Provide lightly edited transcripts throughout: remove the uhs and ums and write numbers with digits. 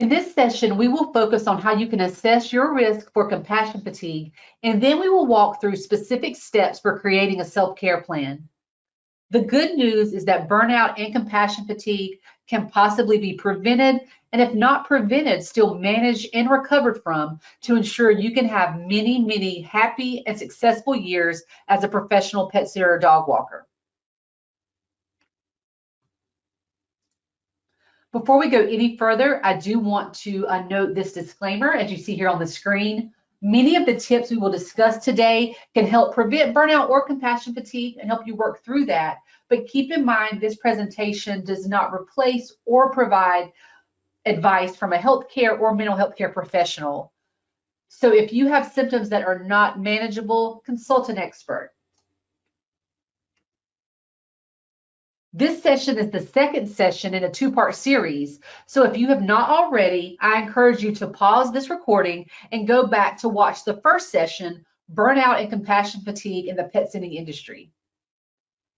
In this session, we will focus on how you can assess your risk for compassion fatigue, and then we will walk through specific steps for creating a self-care plan. The good news is that burnout and compassion fatigue can possibly be prevented, and if not prevented, still managed and recovered from to ensure you can have many, many happy and successful years as a professional pet sitter or dog walker. Before we go any further, I do want to note this disclaimer, as you see here on the screen. Many of the tips we will discuss today can help prevent burnout or compassion fatigue and help you work through that. But keep in mind, this presentation does not replace or provide advice from a healthcare or mental health care professional. So if you have symptoms that are not manageable, consult an expert. This session is the second session in a two-part series. So if you have not already, I encourage you to pause this recording and go back to watch the first session, Burnout and Compassion Fatigue in the Pet Sitting Industry.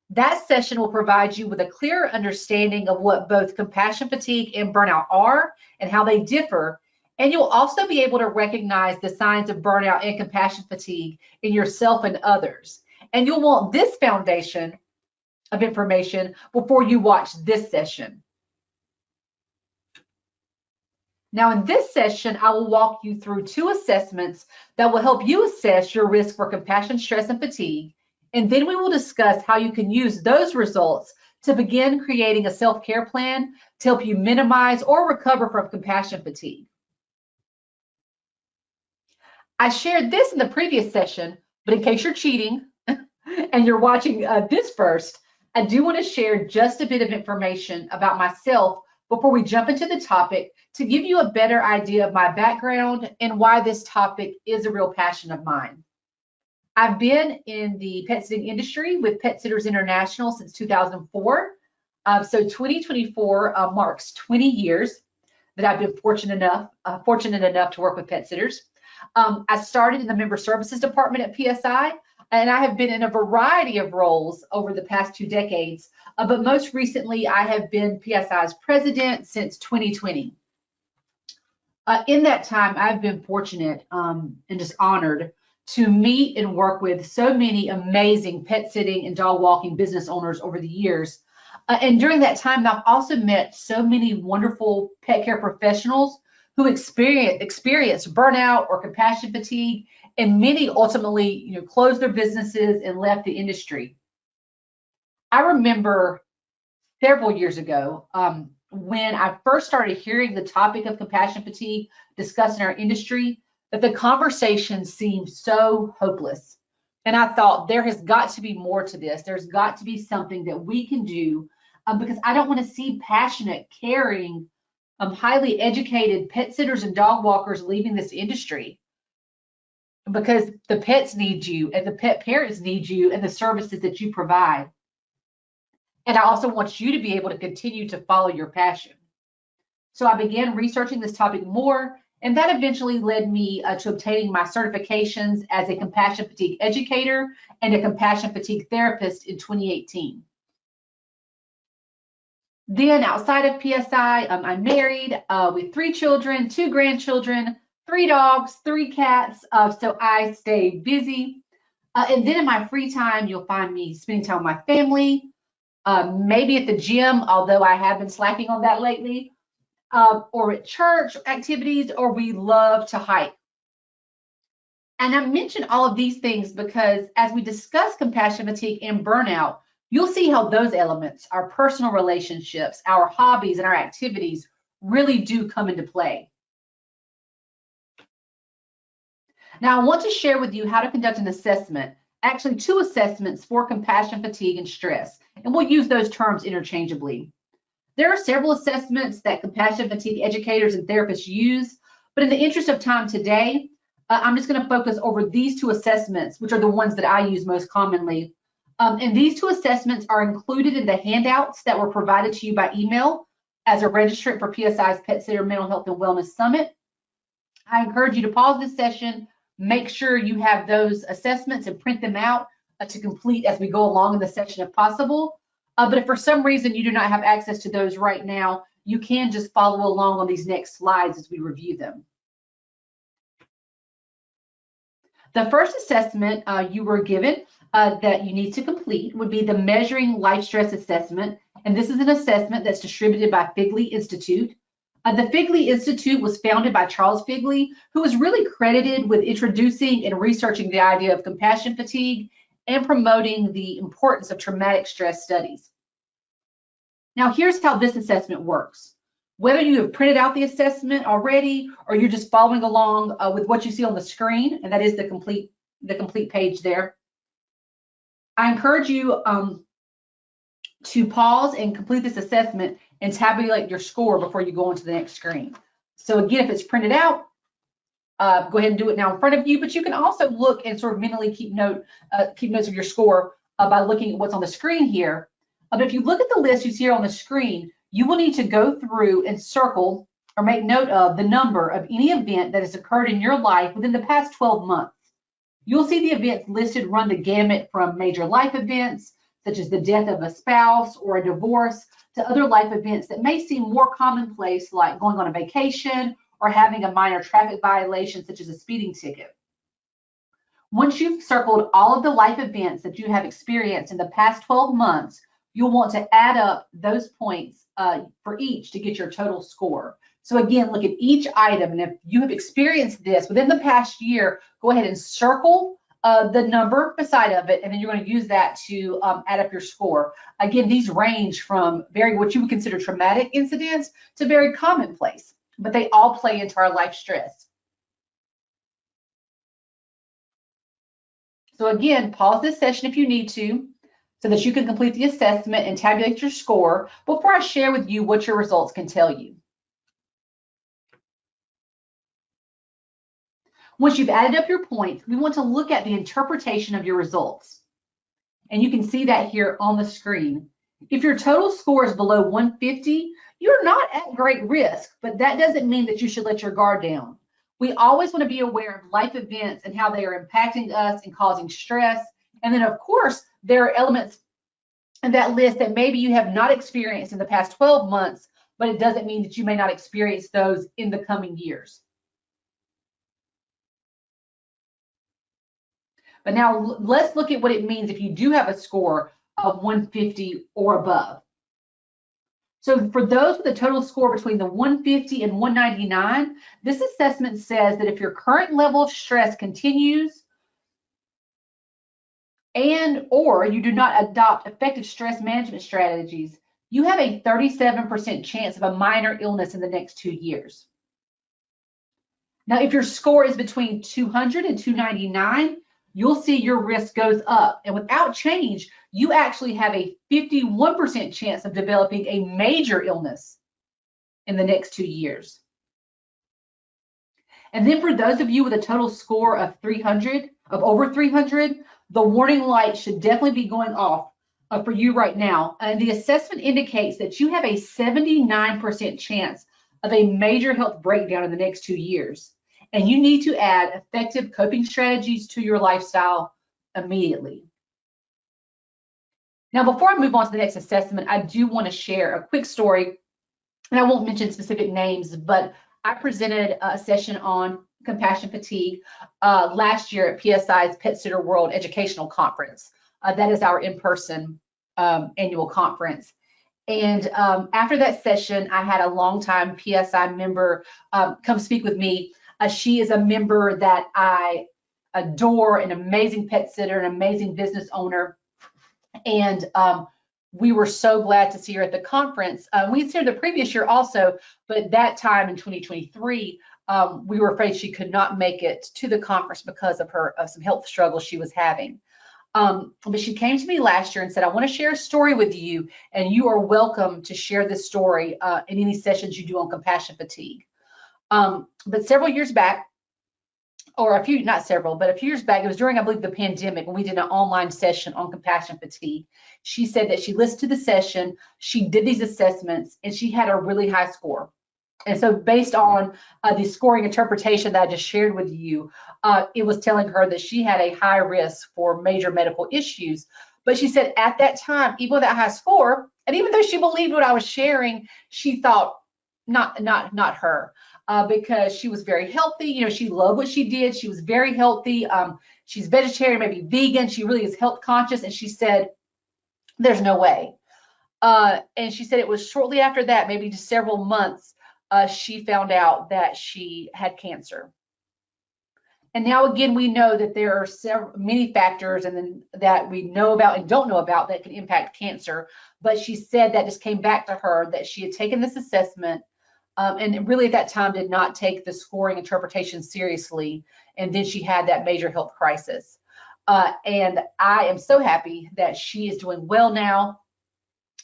That session will provide you with a clear understanding of what both compassion fatigue and burnout are and how they differ. And you'll also be able to recognize the signs of burnout and compassion fatigue in yourself and others. And you'll want this foundation of information before you watch this session. Now in this session, I will walk you through two assessments that will help you assess your risk for compassion, stress, and fatigue. And then we will discuss how you can use those results to begin creating a self-care plan to help you minimize or recover from compassion fatigue. I shared this in the previous session, but in case you're cheating and you're watching this first, I do want to share just a bit of information about myself before we jump into the topic to give you a better idea of my background and why this topic is a real passion of mine. I've been in the pet sitting industry with Pet Sitters International since 2004. So 2024 marks 20 years that I've been fortunate enough to work with pet sitters. I started in the member services department at PSI, and I have been in a variety of roles over the past 2 decades, but most recently I have been PSI's president since 2020. In that time, I've been fortunate and just honored to meet and work with so many amazing pet sitting and dog walking business owners over the years. And during that time, I've also met so many wonderful pet care professionals who experienced burnout or compassion fatigue, and many ultimately, closed their businesses and left the industry. I remember several years ago when I first started hearing the topic of compassion fatigue discussed in our industry, that the conversation seemed so hopeless. And I thought there has got to be more to this. There's got to be something that we can do because I don't want to see passionate, caring, highly educated pet sitters and dog walkers leaving this industry, because the pets need you and the pet parents need you and the services that you provide. And I also want you to be able to continue to follow your passion. So I began researching this topic more, and that eventually led me to obtaining my certifications as a compassion fatigue educator and a compassion fatigue therapist in 2018. Then outside of PSI, I'm married with 3 children, 2 grandchildren, 3 dogs, 3 cats, so I stay busy. And then in my free time, you'll find me spending time with my family, maybe at the gym, although I have been slacking on that lately, or at church activities, or we love to hike. And I mention all of these things because as we discuss compassion fatigue and burnout, you'll see how those elements, our personal relationships, our hobbies, and our activities really do come into play. Now, I want to share with you how to conduct an assessment, actually 2 assessments for compassion fatigue and stress, and we'll use those terms interchangeably. There are several assessments that compassion fatigue educators and therapists use, but in the interest of time today, I'm just going to focus over these 2 assessments, which are the ones that I use most commonly. And these 2 assessments are included in the handouts that were provided to you by email as a registrant for PSI's Pet Sitter Mental Health and Wellness Summit. I encourage you to pause this session, make sure you have those assessments and print them out to complete as we go along in the session if possible. But if for some reason you do not have access to those right now, you can just follow along on these next slides as we review them. The first assessment you were given that you need to complete would be the Measuring Life Stress Assessment, and this is an assessment that's distributed by Figley Institute. The Figley Institute was founded by Charles Figley, who was really credited with introducing and researching the idea of compassion fatigue and promoting the importance of traumatic stress studies. Now, here's how this assessment works. Whether you have printed out the assessment already or you're just following along with what you see on the screen, and that is the complete page there, I encourage you to pause and complete this assessment and tabulate your score before you go on to the next screen. So again, if it's printed out, go ahead and do it now in front of you, but you can also look and sort of mentally keep notes of your score by looking at what's on the screen here. But if you look at the list you see here on the screen, you will need to go through and circle or make note of the number of any event that has occurred in your life within the past 12 months. You'll see the events listed run the gamut from major life events, such as the death of a spouse or a divorce, to other life events that may seem more commonplace, like going on a vacation or having a minor traffic violation, such as a speeding ticket. Once you've circled all of the life events that you have experienced in the past 12 months, you'll want to add up those points for each to get your total score. So again, look at each item, and if you have experienced this within the past year, go ahead and circle the number beside of it, and then you're going to use that to add up your score. Again, these range from what you would consider traumatic incidents to very commonplace, but they all play into our life stress. So again, pause this session if you need to, so that you can complete the assessment and tabulate your score before I share with you what your results can tell you. Once you've added up your points, we want to look at the interpretation of your results. And you can see that here on the screen. If your total score is below 150, you're not at great risk, but that doesn't mean that you should let your guard down. We always want to be aware of life events and how they are impacting us and causing stress. And then, of course, there are elements in that list that maybe you have not experienced in the past 12 months, but it doesn't mean that you may not experience those in the coming years. But now let's look at what it means if you do have a score of 150 or above. So for those with a total score between the 150 and 199, this assessment says that if your current level of stress continues or you do not adopt effective stress management strategies, you have a 37% chance of a minor illness in the next 2 years. Now, if your score is between 200 and 299, you'll see your risk goes up. And without change, you actually have a 51% chance of developing a major illness in the next 2 years. And then for those of you with a total score of over 300, the warning light should definitely be going off for you right now. And the assessment indicates that you have a 79% chance of a major health breakdown in the next 2 years. And you need to add effective coping strategies to your lifestyle immediately. Now, before I move on to the next assessment, I do want to share a quick story, and I won't mention specific names, but I presented a session on compassion fatigue last year at PSI's Pet Sitter World Educational Conference. That is our in-person annual conference. And after that session, I had a longtime PSI member come speak with me. She is a member that I adore, an amazing pet sitter, an amazing business owner. And we were so glad to see her at the conference. We had seen her the previous year also, but that time in 2023, we were afraid she could not make it to the conference because of some health struggles she was having. But she came to me last year and said, I want to share a story with you, and you are welcome to share this story in any sessions you do on compassion fatigue. But several years back, or a few years back, it was during, I believe, the pandemic when we did an online session on compassion fatigue. She said that she listened to the session, she did these assessments, and she had a really high score. And so based on the scoring interpretation that I just shared with you, it was telling her that she had a high risk for major medical issues. But she said at that time, even with that high score, And even though she believed what I was sharing, she thought not her, because she was very healthy. You know, she loved what she did. She was very healthy. She's vegetarian, maybe vegan. She really is health conscious. And she said, there's no way. And she said it was shortly after that, maybe just several months, she found out that she had cancer. And now again, we know that there are many factors and then that we know about and don't know about that can impact cancer. But she said that just came back to her that she had taken this assessment, and really at that time did not take the scoring interpretation seriously. And then she had that major health crisis. And I am so happy that she is doing well now.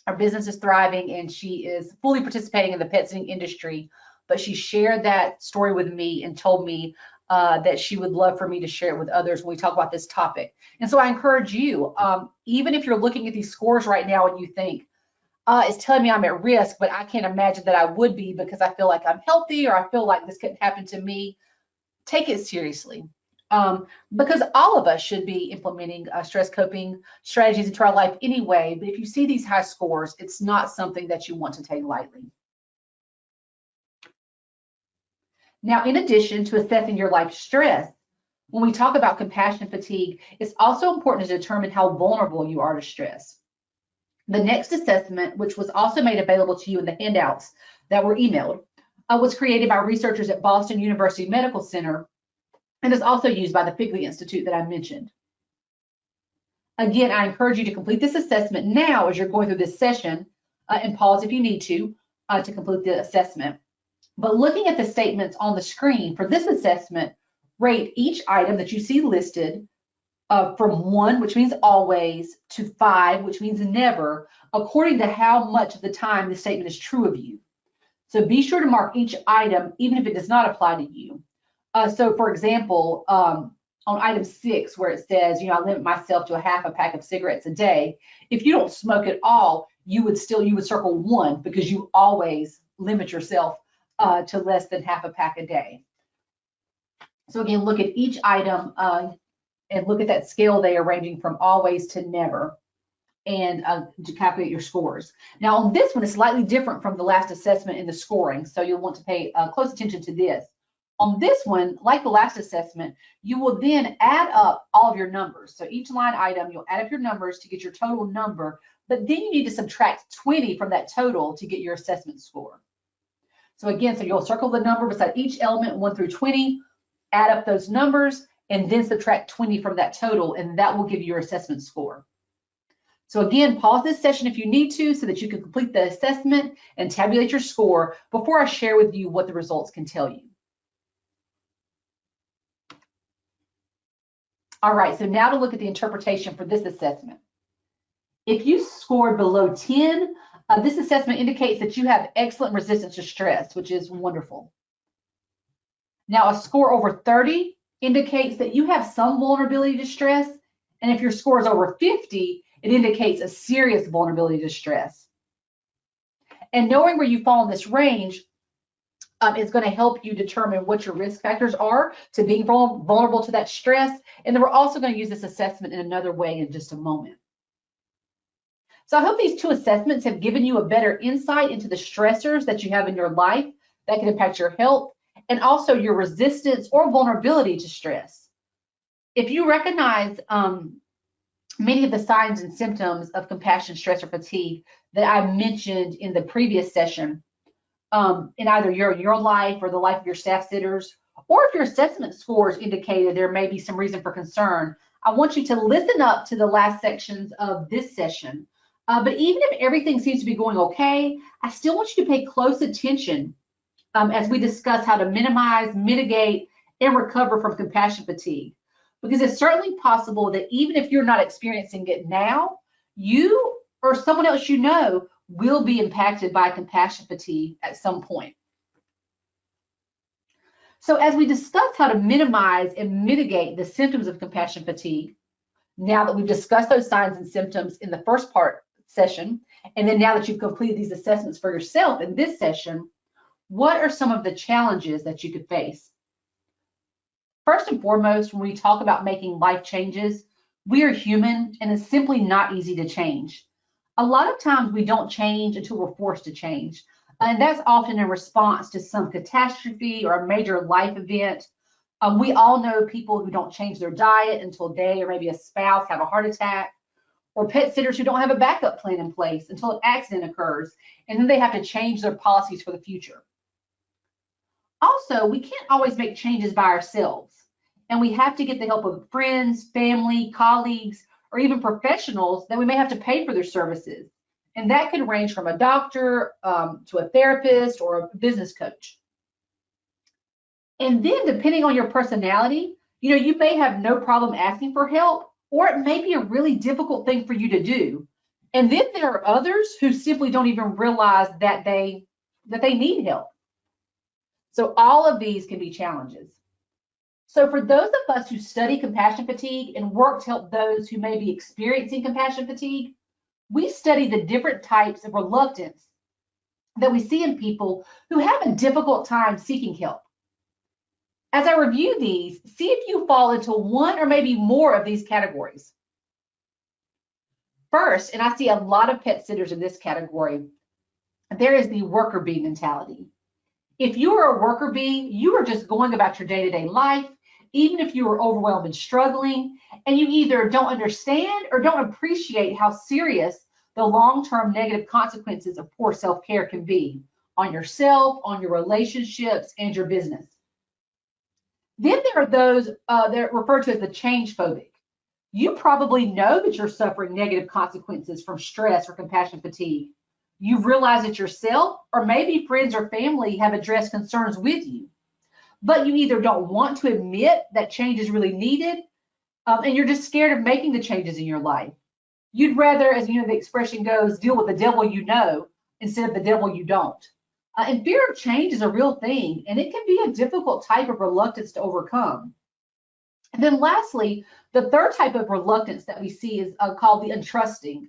Our business is thriving and she is fully participating in the pet sitting industry. But she shared that story with me and told me that she would love for me to share it with others when we talk about this topic. And so I encourage you, even if you're looking at these scores right now and you think, it's telling me I'm at risk, but I can't imagine that I would be because I feel like I'm healthy or I feel like this couldn't happen to me, take it seriously. Because all of us should be implementing stress coping strategies into our life anyway. But if you see these high scores, it's not something that you want to take lightly. Now, in addition to assessing your life stress, when we talk about compassion fatigue, it's also important to determine how vulnerable you are to stress. The next assessment, which was also made available to you in the handouts that were emailed, was created by researchers at Boston University Medical Center and is also used by the Figley Institute that I mentioned. Again, I encourage you to complete this assessment now as you're going through this session, and pause if you need to complete the assessment. But looking at the statements on the screen for this assessment, rate each item that you see listed from 1, which means always, to 5, which means never, according to how much of the time the statement is true of you. So be sure to mark each item, even if it does not apply to you. So for example, on item 6, where it says, I limit myself to half a pack of cigarettes a day. If you don't smoke at all, you would circle 1 because you always limit yourself to less than half a pack a day. So again, look at each item and look at that scale there ranging from always to never, and to calculate your scores. Now on this one, it's slightly different from the last assessment in the scoring, so you'll want to pay close attention to this. On this one, like the last assessment, you will then add up all of your numbers. So each line item, you'll add up your numbers to get your total number, but then you need to subtract 20 from that total to get your assessment score. So again, so you'll circle the number beside each element 1 through 20, add up those numbers, and then subtract 20 from that total, and that will give you your assessment score. So again, pause this session if you need to so that you can complete the assessment and tabulate your score before I share with you what the results can tell you. All right, so now to look at the interpretation for this assessment. If you scored below 10, this assessment indicates that you have excellent resistance to stress, which is wonderful. Now, a score over 30 indicates that you have some vulnerability to stress, and if your score is over 50, it indicates a serious vulnerability to stress. And knowing where you fall in this range is going to help you determine what your risk factors are to being vulnerable to that stress. And then we're also going to use this assessment in another way in just a moment. So I hope these 2 assessments have given you a better insight into the stressors that you have in your life that can impact your health and also your resistance or vulnerability to stress. If you recognize many of the signs and symptoms of compassion, stress, or fatigue that I mentioned in the previous session, in either your life or the life of your staff sitters, or if your assessment scores indicated there may be some reason for concern, I want you to listen up to the last sections of this session. But even if everything seems to be going okay, I still want you to pay close attention as we discuss how to minimize, mitigate, and recover from compassion fatigue. Because it's certainly possible that even if you're not experiencing it now, you or someone else you know will be impacted by compassion fatigue at some point. So as we discuss how to minimize and mitigate the symptoms of compassion fatigue, now that we've discussed those signs and symptoms in the first part session, and then now that you've completed these assessments for yourself in this session, what are some of the challenges that you could face? First and foremost, when we talk about making life changes, we are human and it's simply not easy to change. A lot of times we don't change until we're forced to change. And that's often in response to some catastrophe or a major life event. We all know people who don't change their diet until they or maybe a spouse have a heart attack, or pet sitters who don't have a backup plan in place until an accident occurs, and then they have to change their policies for the future. Also, we can't always make changes by ourselves, and we have to get the help of friends, family, colleagues, or even professionals that we may have to pay for their services. And that could range from a doctor to a therapist or a business coach. And then depending on your personality, you may have no problem asking for help, or it may be a really difficult thing for you to do. And then there are others who simply don't even realize that they need help. So all of these can be challenges. So for those of us who study compassion fatigue and work to help those who may be experiencing compassion fatigue, we study the different types of reluctance that we see in people who have a difficult time seeking help. As I review these, see if you fall into one or maybe more of these categories. First, and I see a lot of pet sitters in this category, there is the worker bee mentality. If you are a worker bee, you are just going about your day-to-day life, even if you are overwhelmed and struggling, and you either don't understand or don't appreciate how serious the long-term negative consequences of poor self-care can be on yourself, on your relationships, and your business. Then there are those that are referred to as the change phobic. You probably know that you're suffering negative consequences from stress or compassion fatigue. You've realized it yourself, or maybe friends or family have addressed concerns with you. But you either don't want to admit that change is really needed, and you're just scared of making the changes in your life. You'd rather, as the expression goes, deal with the devil you know instead of the devil you don't. And fear of change is a real thing, and it can be a difficult type of reluctance to overcome. And then lastly, the third type of reluctance that we see is called the untrusting.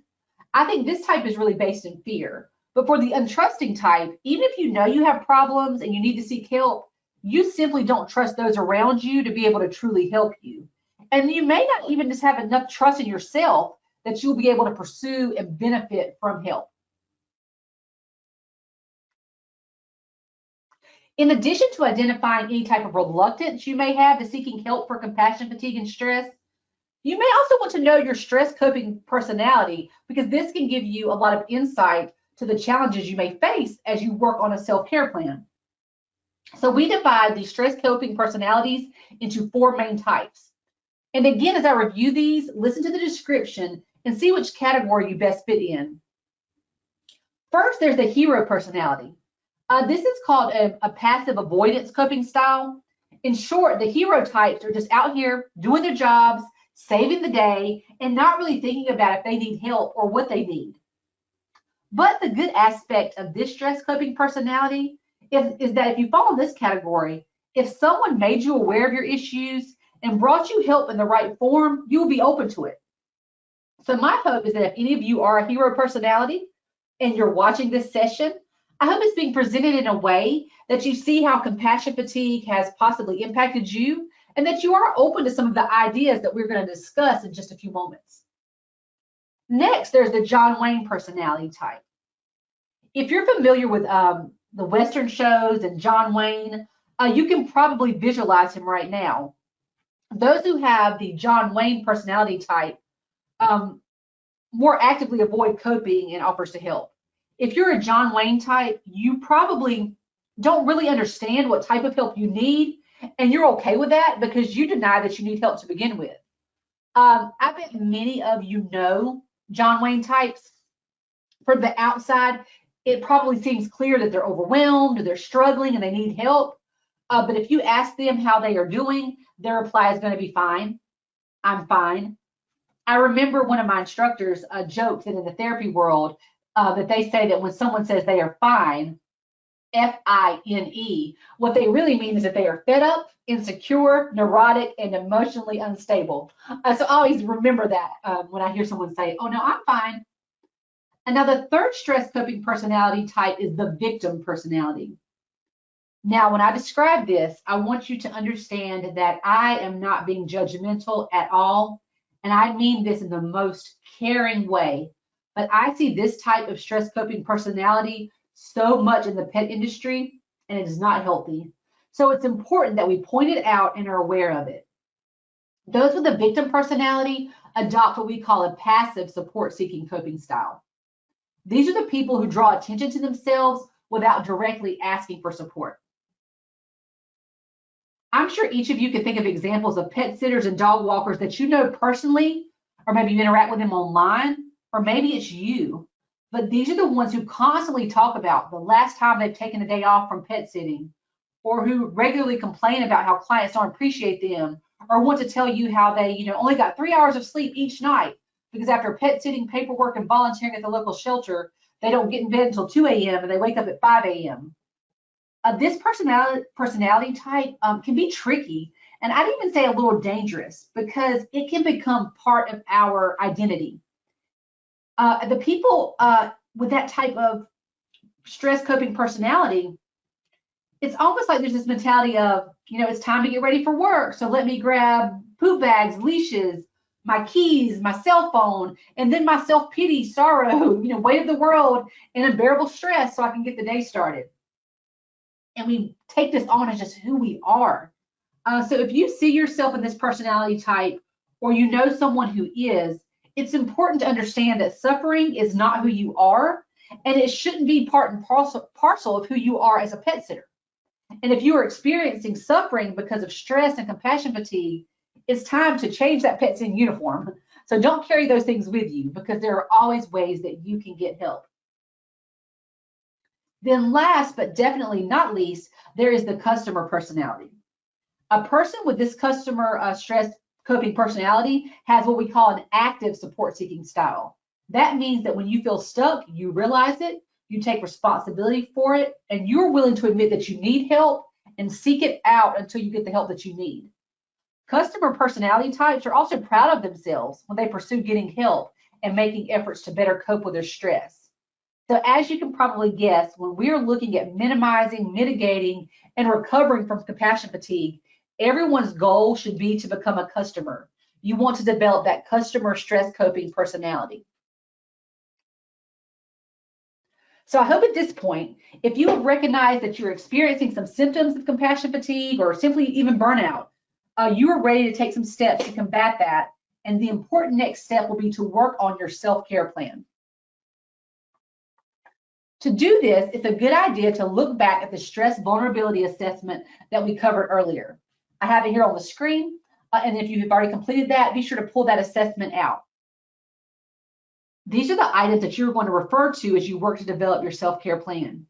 I think this type is really based in fear. But for the untrusting type, even if you know you have problems and you need to seek help, you simply don't trust those around you to be able to truly help you. And you may not even just have enough trust in yourself that you'll be able to pursue and benefit from help. In addition to identifying any type of reluctance you may have to seeking help for compassion, fatigue, and stress, you may also want to know your stress coping personality, because this can give you a lot of insight to the challenges you may face as you work on a self-care plan. So we divide the stress coping personalities into 4 main types. And again, as I review these, listen to the description and see which category you best fit in. First, there's the hero personality. This is called a passive avoidance coping style. In short, the hero types are just out here doing their jobs, saving the day, and not really thinking about if they need help or what they need. But the good aspect of this stress coping personality is that if you fall in this category, if someone made you aware of your issues and brought you help in the right form, you'll be open to it. So my hope is that if any of you are a hero personality and you're watching this session, I hope it's being presented in a way that you see how compassion fatigue has possibly impacted you, and that you are open to some of the ideas that we're going to discuss in just a few moments. Next, there's the John Wayne personality type. If you're familiar with the Western shows and John Wayne, you can probably visualize him right now. Those who have the John Wayne personality type more actively avoid coping and offers to help. If you're a John Wayne type, you probably don't really understand what type of help you need, and you're okay with that because you deny that you need help to begin with. I bet many of you know John Wayne types. From the outside, it probably seems clear that they're overwhelmed or they're struggling and they need help. But if you ask them how they are doing, their reply is going to be fine. I'm fine. I remember one of my instructors joked that in the therapy world, that they say that when someone says they are fine, F-I-N-E, what they really mean is that they are fed up, insecure, neurotic, and emotionally unstable. So I always remember that when I hear someone say, oh no, I'm fine. And now the third stress coping personality type is the victim personality. Now, when I describe this, I want you to understand that I am not being judgmental at all. And I mean this in the most caring way. but I see this type of stress coping personality so much in the pet industry, and it is not healthy. So it's important that we point it out and are aware of it. Those with a victim personality adopt what we call a passive support-seeking coping style. These are the people who draw attention to themselves without directly asking for support. I'm sure each of you can think of examples of pet sitters and dog walkers that you know personally, or maybe you interact with them online, or maybe it's you. But these are the ones who constantly talk about the last time they've taken a day off from pet sitting, or who regularly complain about how clients don't appreciate them, or want to tell you how they, only got 3 hours of sleep each night because after pet sitting, paperwork, and volunteering at the local shelter, they don't get in bed until 2 a.m. and they wake up at 5 a.m. This personality type can be tricky, and I'd even say a little dangerous because it can become part of our identity. The people with that type of stress coping personality, it's almost like there's this mentality of, it's time to get ready for work, so let me grab poop bags, leashes, my keys, my cell phone, and then my self-pity, sorrow, weight of the world, and unbearable stress so I can get the day started. And we take this on as just who we are. So if you see yourself in this personality type, or you know someone who is, it's important to understand that suffering is not who you are, and it shouldn't be part and parcel of who you are as a pet sitter. And if you are experiencing suffering because of stress and compassion fatigue, it's time to change that pet sitting uniform. So don't carry those things with you, because there are always ways that you can get help. Then last, but definitely not least, there is the customer personality. A person with this customer stress coping personality has what we call an active support-seeking style. That means that when you feel stuck, you realize it, you take responsibility for it, and you're willing to admit that you need help and seek it out until you get the help that you need. Customer personality types are also proud of themselves when they pursue getting help and making efforts to better cope with their stress. So as you can probably guess, when we're looking at minimizing, mitigating, and recovering from compassion fatigue, everyone's goal should be to become a customer. You want to develop that customer stress coping personality. So I hope at this point, if you have recognized that you're experiencing some symptoms of compassion fatigue or simply even burnout, you are ready to take some steps to combat that. And the important next step will be to work on your self-care plan. To do this, it's a good idea to look back at the stress vulnerability assessment that we covered earlier. I have it here on the screen, and if you've already completed that, be sure to pull that assessment out. These are the items that you're going to refer to as you work to develop your self-care plan.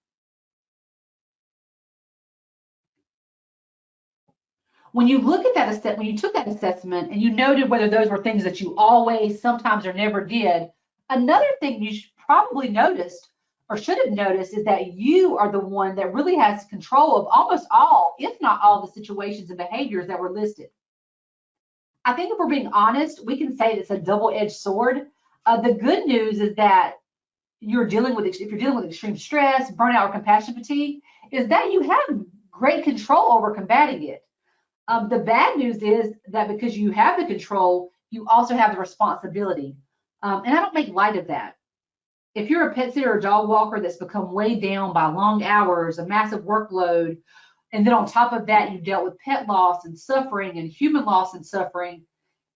When you look at that when you took that assessment and you noted whether those were things that you always, sometimes, or never did, another thing you probably noticed or should have noticed is that you are the one that really has control of almost all, if not all, the situations and behaviors that were listed. I think if we're being honest, we can say it's a double-edged sword. The good news is that if you're dealing with extreme stress, burnout, or compassion fatigue, is that you have great control over combating it. The bad news is that because you have the control, you also have the responsibility. And I don't make light of that. If you're a pet sitter or dog walker that's become weighed down by long hours, a massive workload, and then on top of that, you dealt with pet loss and suffering and human loss and suffering,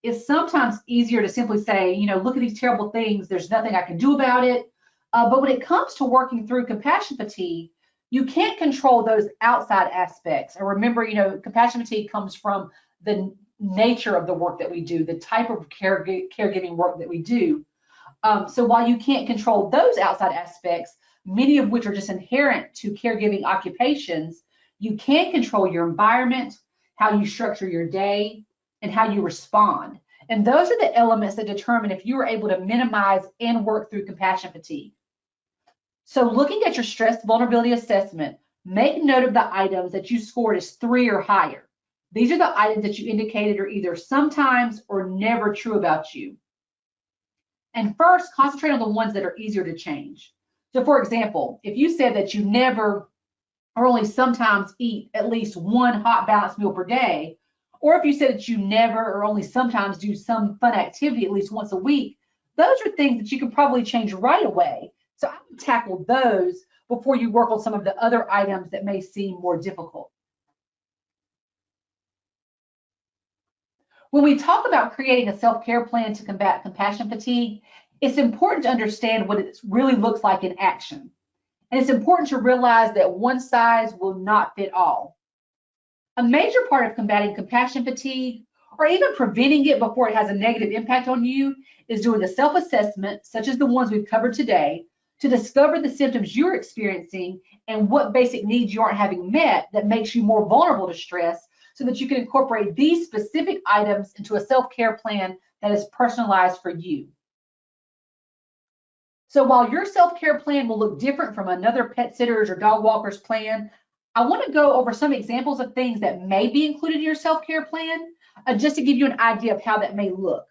it's sometimes easier to simply say, look at these terrible things, there's nothing I can do about it. But when it comes to working through compassion fatigue, you can't control those outside aspects. And remember, compassion fatigue comes from the nature of the work that we do, the type of caregiving work that we do. So while you can't control those outside aspects, many of which are just inherent to caregiving occupations, you can control your environment, how you structure your day, and how you respond. And those are the elements that determine if you are able to minimize and work through compassion fatigue. So looking at your stress vulnerability assessment, make note of the items that you scored as 3 or higher. These are the items that you indicated are either sometimes or never true about you. And first, concentrate on the ones that are easier to change. So for example, if you said that you never or only sometimes eat at least 1 hot balanced meal per day, or if you said that you never or only sometimes do some fun activity at least once a week, those are things that you can probably change right away. So I would tackle those before you work on some of the other items that may seem more difficult. When we talk about creating a self-care plan to combat compassion fatigue, it's important to understand what it really looks like in action. And it's important to realize that one size will not fit all. A major part of combating compassion fatigue, or even preventing it before it has a negative impact on you, is doing a self-assessment, such as the ones we've covered today, to discover the symptoms you're experiencing and what basic needs you aren't having met that makes you more vulnerable to stress, so that you can incorporate these specific items into a self-care plan that is personalized for you. So while your self-care plan will look different from another pet sitter's or dog walker's plan, I want to go over some examples of things that may be included in your self-care plan, just to give you an idea of how that may look.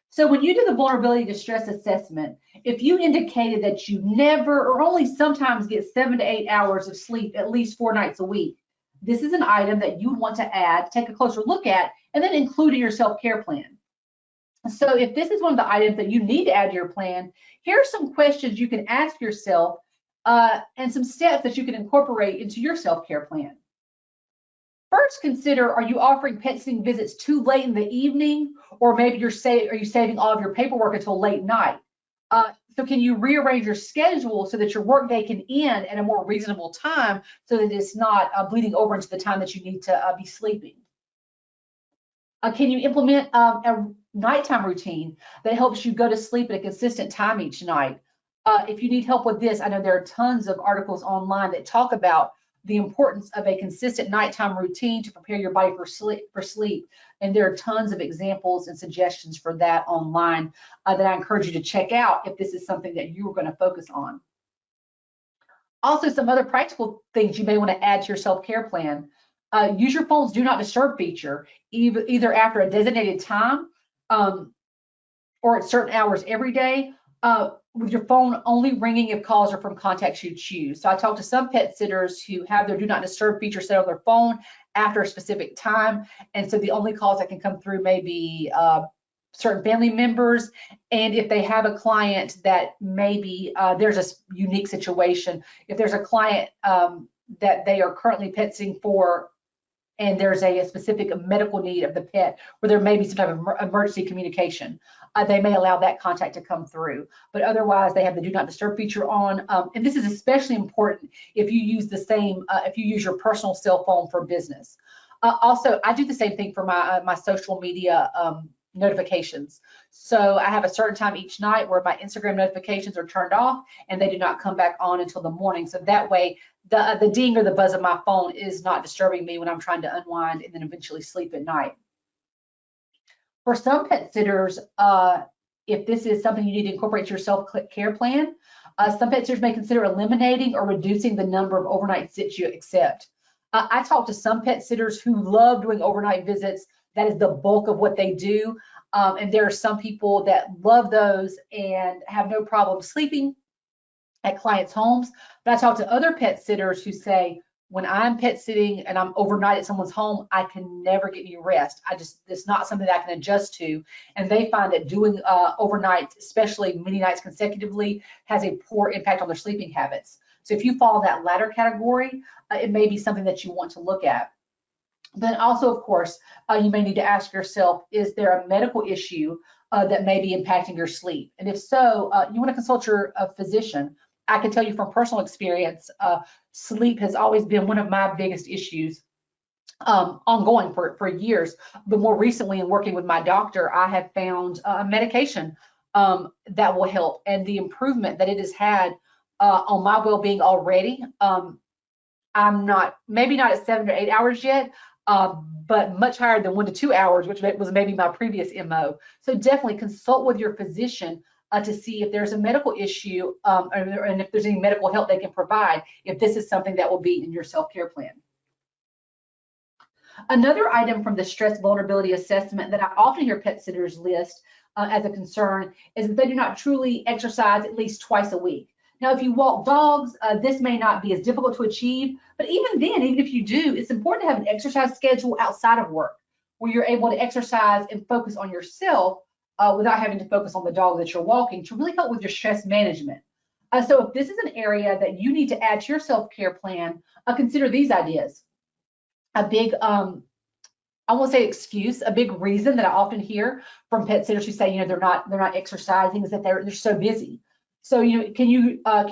So when you do the vulnerability to stress assessment, if you indicated that you never or only sometimes get 7 to 8 hours of sleep at least 4 nights a week, this is an item that you want to add, take a closer look at, and then include in your self-care plan. So if this is one of the items that you need to add to your plan, here are some questions you can ask yourself and some steps that you can incorporate into your self-care plan. First, consider, are you offering pet sitting visits too late in the evening, or maybe are you saving all of your paperwork until late night? So can you rearrange your schedule so that your workday can end at a more reasonable time, so that it's not bleeding over into the time that you need to be sleeping? Can you implement a nighttime routine that helps you go to sleep at a consistent time each night? If you need help with this, I know there are tons of articles online that talk about the importance of a consistent nighttime routine to prepare your body for sleep. And there are tons of examples and suggestions for that online that I encourage you to check out if this is something that you are going to focus on. Also, some other practical things you may want to add to your self-care plan. Use your phone's do not disturb feature, either after a designated time or at certain hours every day, with your phone only ringing if calls are from contacts you choose. So I talked to some pet sitters who have their do not disturb feature set on their phone after a specific time, and so the only calls that can come through may be certain family members, and if they have a client that maybe there's a unique situation. If there's a client that they are currently pet sitting for, and there's a specific medical need of the pet where there may be some type of emergency communication, they may allow that contact to come through. But otherwise, they have the do not disturb feature on. And this is especially important if you use the same, if you use your personal cell phone for business. Also, I do the same thing for my social media notifications. So I have a certain time each night where my Instagram notifications are turned off and they do not come back on until the morning. So that way, the ding or the buzz of my phone is not disturbing me when I'm trying to unwind and then eventually sleep at night. For some pet sitters, if this is something you need to incorporate to your self-care plan, some pet sitters may consider eliminating or reducing the number of overnight sits you accept. I talked to some pet sitters who love doing overnight visits. That is the bulk of what they do. And there are some people that love those and have no problem sleeping at clients' homes. But I talk to other pet sitters who say, when I'm pet sitting and I'm overnight at someone's home, I can never get any rest. It's not something that I can adjust to. And they find that doing overnight, especially many nights consecutively, has a poor impact on their sleeping habits. So if you fall in that latter category, it may be something that you want to look at. Then also, of course, you may need to ask yourself, is there a medical issue that may be impacting your sleep? And if so, you want to consult your physician. I can tell you from personal experience, sleep has always been one of my biggest issues, ongoing for years. But more recently, in working with my doctor, I have found a medication that will help, and the improvement that it has had on my well-being already. I'm maybe not at 7 to 8 hours yet, but much higher than 1 to 2 hours, which was maybe my previous MO. So definitely consult with your physician to see if there's a medical issue and if there's any medical help they can provide, if this is something that will be in your self-care plan. Another item from the stress vulnerability assessment that I often hear pet sitters list as a concern is that they do not truly exercise at least twice a week. Now, if you walk dogs, this may not be as difficult to achieve, but even then, even if you do, it's important to have an exercise schedule outside of work where you're able to exercise and focus on yourself without having to focus on the dog that you're walking to really help with your stress management. So if this is an area that you need to add to your self-care plan, consider these ideas. A big, I won't say excuse, a big reason that I often hear from pet sitters who say, they're not exercising is that they're so busy. So, can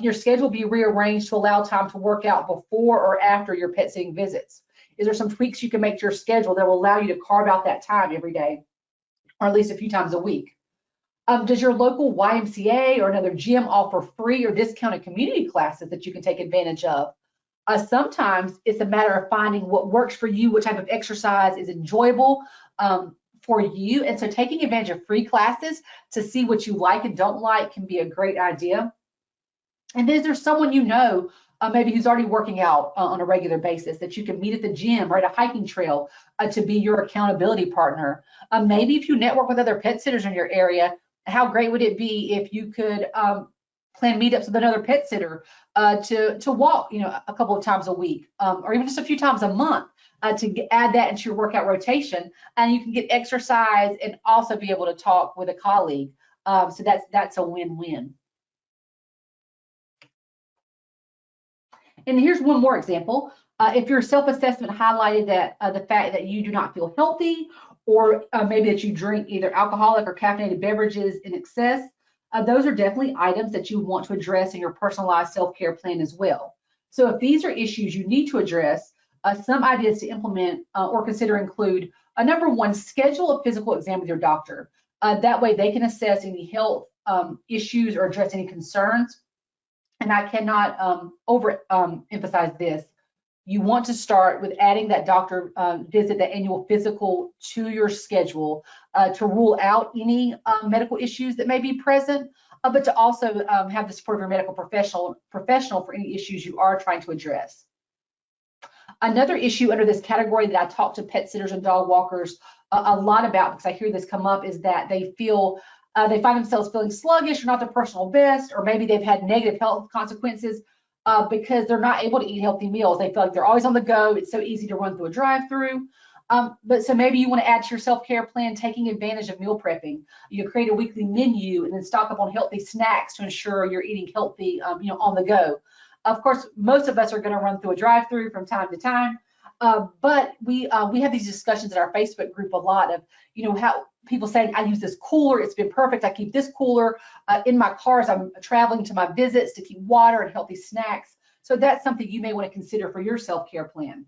your schedule be rearranged to allow time to work out before or after your pet sitting visits? Is there some tweaks you can make to your schedule that will allow you to carve out that time every day, or at least a few times a week? Does your local YMCA or another gym offer free or discounted community classes that you can take advantage of? Sometimes it's a matter of finding what works for you, what type of exercise is enjoyable for you. And so taking advantage of free classes to see what you like and don't like can be a great idea. And then is there someone maybe who's already working out on a regular basis that you can meet at the gym or at a hiking trail to be your accountability partner? Maybe if you network with other pet sitters in your area, how great would it be if you could plan meetups with another pet sitter to walk, a couple of times a week, or even just a few times a month to add that into your workout rotation, and you can get exercise and also be able to talk with a colleague. So that's a win-win. And here's one more example. If your self-assessment highlighted that the fact that you do not feel healthy, or maybe that you drink either alcoholic or caffeinated beverages in excess, those are definitely items that you want to address in your personalized self-care plan as well. So if these are issues you need to address, some ideas to implement or consider include, number one, schedule a physical exam with your doctor. That way they can assess any health issues or address any concerns. And I cannot emphasize this. You want to start with adding that doctor visit, that annual physical, to your schedule to rule out any medical issues that may be present, but to also have the support of your medical professional for any issues you are trying to address. Another issue under this category that I talk to pet sitters and dog walkers a lot about, because I hear this come up, is that they find themselves feeling sluggish or not their personal best, or maybe they've had negative health consequences because they're not able to eat healthy meals. They feel like they're always on the go. It's so easy to run through a drive-through. But so maybe you want to add to your self-care plan taking advantage of meal prepping. You create a weekly menu and then stock up on healthy snacks to ensure you're eating healthy, on the go. Of course, most of us are going to run through a drive-through from time to time, but we have these discussions in our Facebook group a lot of, how people saying, I use this cooler, it's been perfect. I keep this cooler in my car as I'm traveling to my visits to keep water and healthy snacks. So that's something you may want to consider for your self-care plan.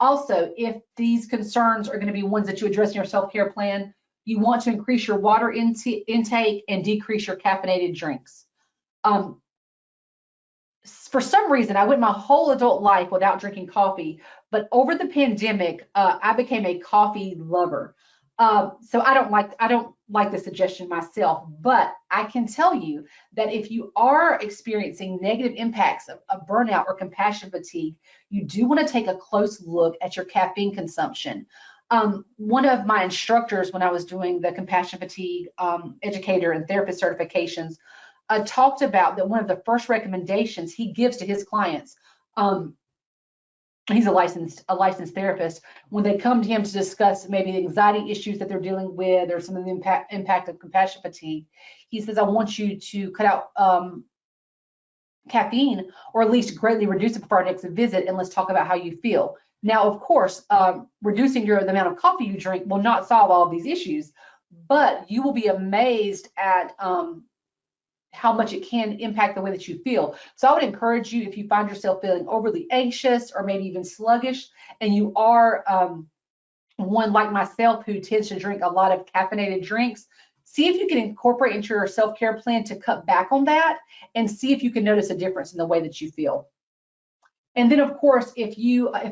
Also, if these concerns are going to be ones that you address in your self-care plan, you want to increase your water intake and decrease your caffeinated drinks. For some reason, I went my whole adult life without drinking coffee, but over the pandemic, I became a coffee lover. So I don't like the suggestion myself, but I can tell you that if you are experiencing negative impacts of burnout or compassion fatigue, you do want to take a close look at your caffeine consumption. One of my instructors, when I was doing the compassion fatigue educator and therapist certifications, talked about that one of the first recommendations he gives to his clients, he's a licensed therapist, when they come to him to discuss maybe the anxiety issues that they're dealing with or some of the impact of compassion fatigue, he says, I want you to cut out caffeine, or at least greatly reduce it before our next visit, and let's talk about how you feel. Now, of course, reducing the amount of coffee you drink will not solve all of these issues, but you will be amazed at how much it can impact the way that you feel. So I would encourage you, if you find yourself feeling overly anxious or maybe even sluggish, and you are one like myself who tends to drink a lot of caffeinated drinks, see if you can incorporate into your self-care plan to cut back on that, and see if you can notice a difference in the way that you feel. And then, of course, if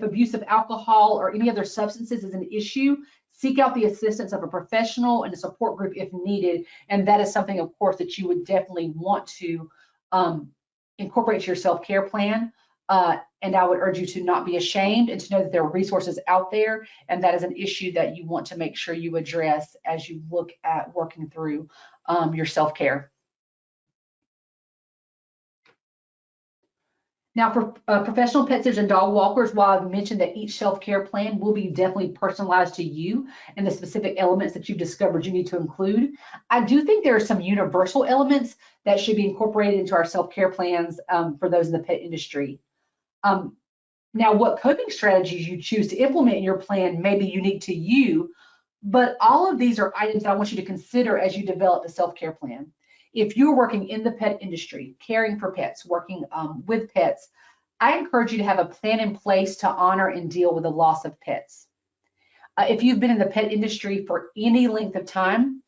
abuse of alcohol or any other substances is an issue, seek out the assistance of a professional and a support group if needed. And that is something, of course, that you would definitely want to incorporate to your self-care plan. And I would urge you to not be ashamed and to know that there are resources out there. And that is an issue that you want to make sure you address as you look at working through your self-care. Now, for professional pet sitters and dog walkers, while I've mentioned that each self-care plan will be definitely personalized to you and the specific elements that you've discovered you need to include, I do think there are some universal elements that should be incorporated into our self-care plans for those in the pet industry. Now, what coping strategies you choose to implement in your plan may be unique to you, but all of these are items that I want you to consider as you develop the self-care plan. If you're working in the pet industry, caring for pets, working with pets, I encourage you to have a plan in place to honor and deal with the loss of pets. If you've been in the pet industry for any length of time,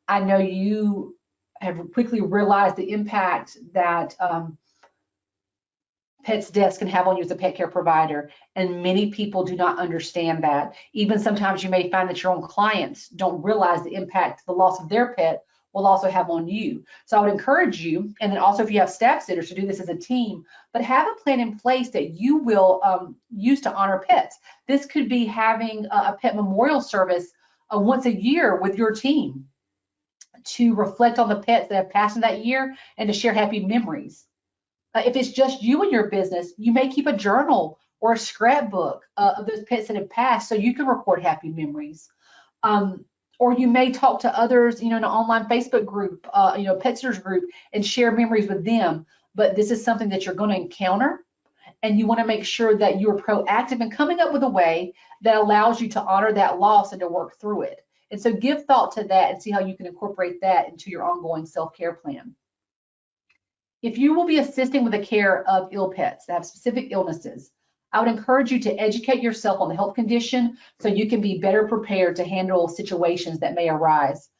I know you have quickly realized the impact that pets' deaths can have on you as a pet care provider, and many people do not understand that. Even sometimes you may find that your own clients don't realize the impact the loss of their pet will also have on you. So I would encourage you, and then also if you have staff sitters, to do this as a team, but have a plan in place that you will use to honor pets. This could be having a pet memorial service once a year with your team to reflect on the pets that have passed in that year and to share happy memories. If it's just you and your business, you may keep a journal or a scrapbook of those pets that have passed so you can record happy memories. Or you may talk to others, in an online Facebook group, pet sitters group, and share memories with them. But this is something that you're going to encounter, and you want to make sure that you're proactive in coming up with a way that allows you to honor that loss and to work through it. And so give thought to that and see how you can incorporate that into your ongoing self-care plan. If you will be assisting with the care of ill pets that have specific illnesses, I would encourage you to educate yourself on the health condition so you can be better prepared to handle situations that may arise.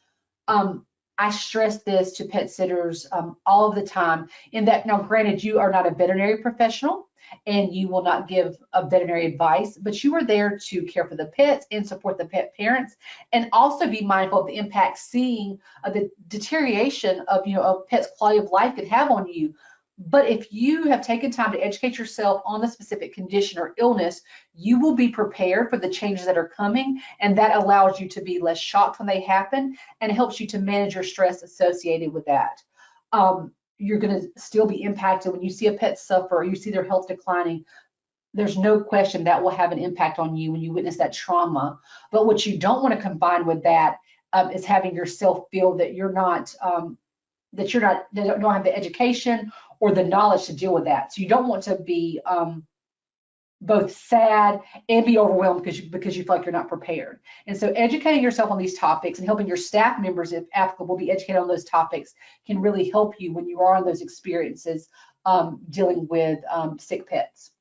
I stress this to pet sitters all of the time, in that, now granted, you are not a veterinary professional and you will not give a veterinary advice, but you are there to care for the pets and support the pet parents, and also be mindful of the impact seeing the deterioration of a pet's quality of life could have on you. But if you have taken time to educate yourself on the specific condition or illness, you will be prepared for the changes that are coming, and that allows you to be less shocked when they happen and helps you to manage your stress associated with that. You're going to still be impacted when you see a pet suffer or you see their health declining. There's no question that will have an impact on you when you witness that trauma. But what you don't want to combine with that is having yourself feel that you don't have the education or the knowledge to deal with that. So you don't want to be both sad and be overwhelmed because you feel like you're not prepared. And so educating yourself on these topics and helping your staff members, if applicable, be educated on those topics can really help you when you are in those experiences dealing with sick pets.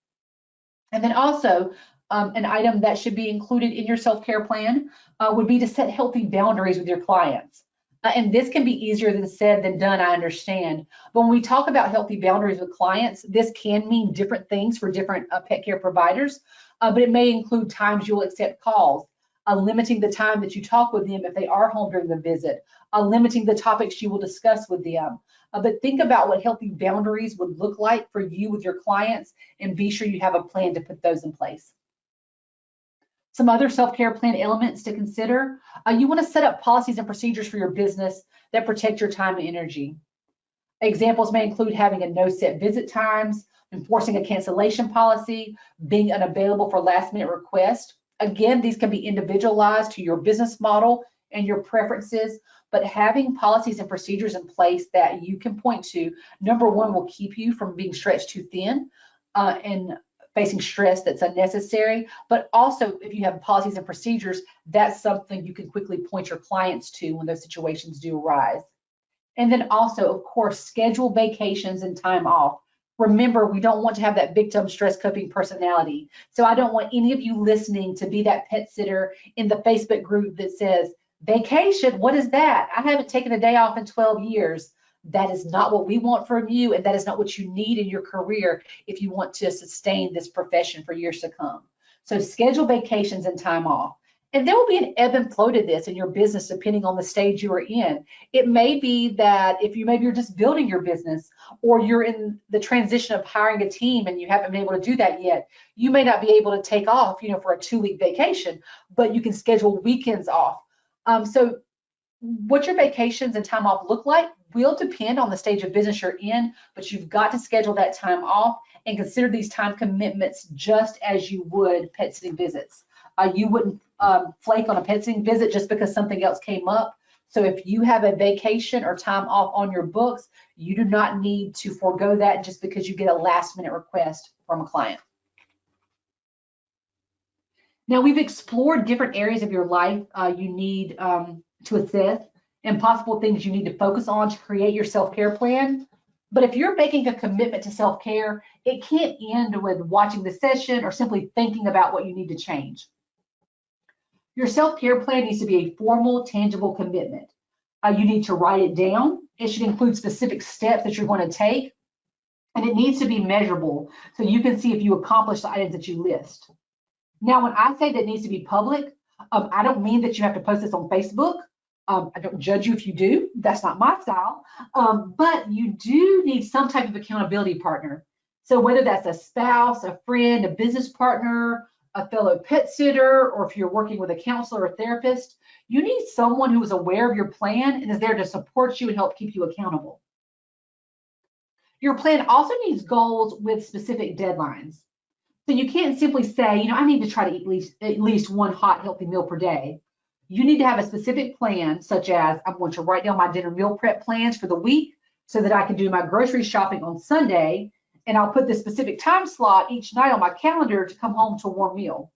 And then also an item that should be included in your self-care plan would be to set healthy boundaries with your clients. And this can be easier than said than done, I understand. But when we talk about healthy boundaries with clients, this can mean different things for different pet care providers, but it may include times you'll accept calls, limiting the time that you talk with them if they are home during the visit, limiting the topics you will discuss with them. But think about what healthy boundaries would look like for you with your clients, and be sure you have a plan to put those in place. Some other self-care plan elements to consider. You want to set up policies and procedures for your business that protect your time and energy. Examples may include having a no set visit times, enforcing a cancellation policy, being unavailable for last-minute requests. Again, these can be individualized to your business model and your preferences, but having policies and procedures in place that you can point to, number one, will keep you from being stretched too thin and facing stress that's unnecessary. But also, if you have policies and procedures, that's something you can quickly point your clients to when those situations do arise. And then also, of course, schedule vacations and time off. Remember, we don't want to have that victim stress coping personality. So I don't want any of you listening to be that pet sitter in the Facebook group that says, vacation, what is that? I haven't taken a day off in 12 years. That is not what we want from you, and that is not what you need in your career if you want to sustain this profession for years to come. So schedule vacations and time off. And there will be an ebb and flow to this in your business depending on the stage you are in. It may be that if you're just building your business, or you're in the transition of hiring a team and you haven't been able to do that yet, you may not be able to take off, for a 2-week vacation, but you can schedule weekends off. So what your vacations and time off look like will depend on the stage of business you're in, but you've got to schedule that time off and consider these time commitments just as you would pet sitting visits. You wouldn't flake on a pet sitting visit just because something else came up. So if you have a vacation or time off on your books, you do not need to forego that just because you get a last minute request from a client. Now, we've explored different areas of your life you need to assess and possible things you need to focus on to create your self-care plan. But if you're making a commitment to self-care, it can't end with watching the session or simply thinking about what you need to change. Your self-care plan needs to be a formal, tangible commitment. You need to write it down. It should include specific steps that you're going to take, and it needs to be measurable so you can see if you accomplish the items that you list. Now, when I say that it needs to be public, I don't mean that you have to post this on Facebook. I don't judge you if you do. That's not my style. But you do need some type of accountability partner. So whether that's a spouse, a friend, a business partner, a fellow pet sitter, or if you're working with a counselor or therapist, you need someone who is aware of your plan and is there to support you and help keep you accountable. Your plan also needs goals with specific deadlines. So you can't simply say, I need to try to eat at least one hot, healthy meal per day. You need to have a specific plan, such as I'm going to write down my dinner meal prep plans for the week so that I can do my grocery shopping on Sunday, and I'll put the specific time slot each night on my calendar to come home to a warm meal.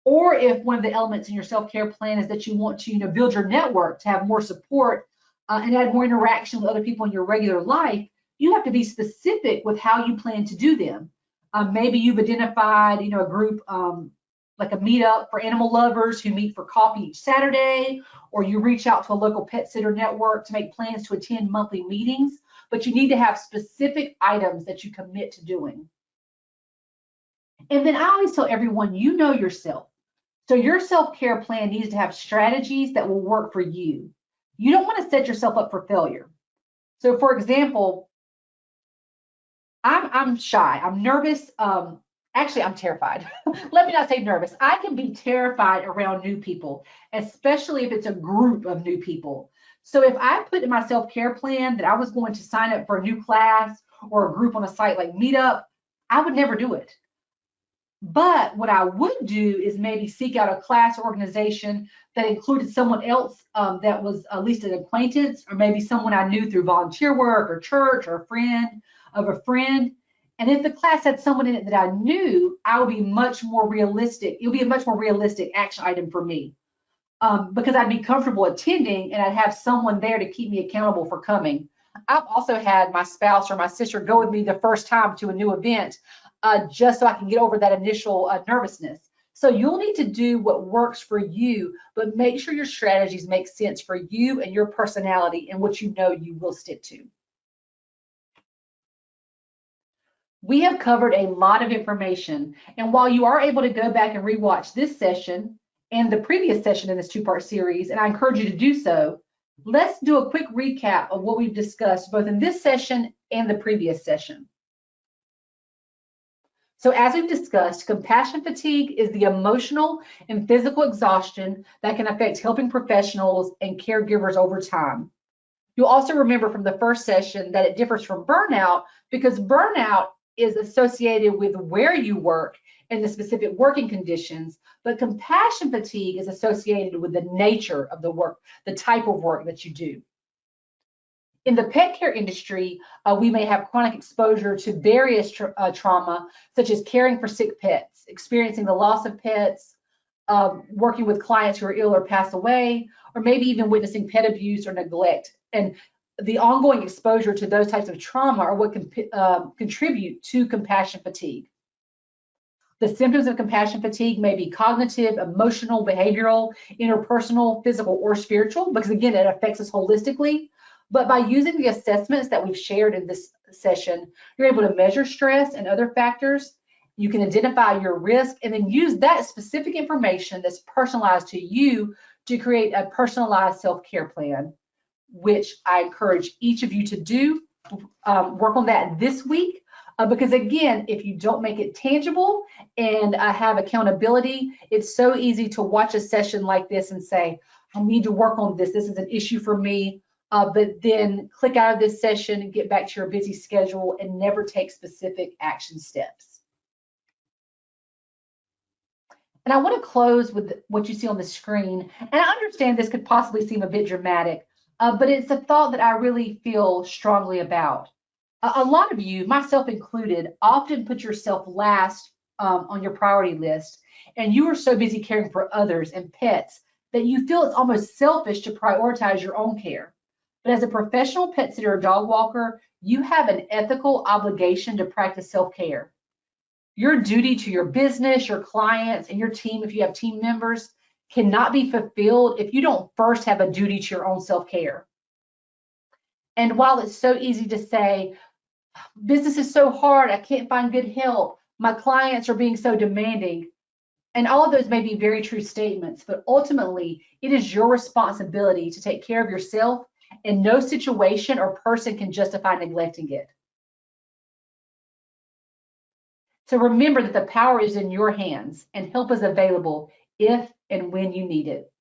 Or if one of the elements in your self-care plan is that you want to build your network to have more support and add more interaction with other people in your regular life, you have to be specific with how you plan to do them. Maybe you've identified, a group like a meetup for animal lovers who meet for coffee each Saturday, or you reach out to a local pet sitter network to make plans to attend monthly meetings, but you need to have specific items that you commit to doing. And then I always tell everyone, you know yourself. So your self-care plan needs to have strategies that will work for you. You don't want to set yourself up for failure. So for example, I'm shy, I'm nervous. Actually, I'm terrified. Let me not say nervous. I can be terrified around new people, especially if it's a group of new people. So if I put in my self-care plan that I was going to sign up for a new class or a group on a site like Meetup, I would never do it. But what I would do is maybe seek out a class or organization that included someone else that was at least an acquaintance, or maybe someone I knew through volunteer work or church or a friend of a friend. And if the class had someone in it that I knew, I would be much more realistic. It would be a much more realistic action item for me because I'd be comfortable attending and I'd have someone there to keep me accountable for coming. I've also had my spouse or my sister go with me the first time to a new event just so I can get over that initial nervousness. So you'll need to do what works for you, but make sure your strategies make sense for you and your personality and what you know you will stick to. We have covered a lot of information, and while you are able to go back and rewatch this session and the previous session in this two-part series, and I encourage you to do so, let's do a quick recap of what we've discussed both in this session and the previous session. So as we've discussed, compassion fatigue is the emotional and physical exhaustion that can affect helping professionals and caregivers over time. You'll also remember from the first session that it differs from burnout because burnout is associated with where you work and the specific working conditions, but compassion fatigue is associated with the nature of the work, the type of work that you do. In the pet care industry, we may have chronic exposure to various trauma, such as caring for sick pets, experiencing the loss of pets, working with clients who are ill or pass away, or maybe even witnessing pet abuse or neglect. And the ongoing exposure to those types of trauma are what can contribute to compassion fatigue. The symptoms of compassion fatigue may be cognitive, emotional, behavioral, interpersonal, physical, or spiritual, because again, it affects us holistically. But by using the assessments that we've shared in this session, you're able to measure stress and other factors. You can identify your risk and then use that specific information that's personalized to you to create a personalized self-care plan, which I encourage each of you to do. Work on that this week, because again, if you don't make it tangible and have accountability, it's so easy to watch a session like this and say, I need to work on this. This is an issue for me. but then click out of this session and get back to your busy schedule and never take specific action steps. And I want to close with what you see on the screen. And I understand this could possibly seem a bit dramatic, but it's a thought that I really feel strongly about. A lot of you, myself included, often put yourself last on your priority list, and you are so busy caring for others and pets that you feel it's almost selfish to prioritize your own care. But as a professional pet sitter or dog walker, you have an ethical obligation to practice self-care. Your duty to your business, your clients, and your team, if you have team members, cannot be fulfilled if you don't first have a duty to your own self-care. And while it's so easy to say, business is so hard, I can't find good help, my clients are being so demanding, and all of those may be very true statements, but ultimately, it is your responsibility to take care of yourself, and no situation or person can justify neglecting it. So remember that the power is in your hands and help is available if and when you need it.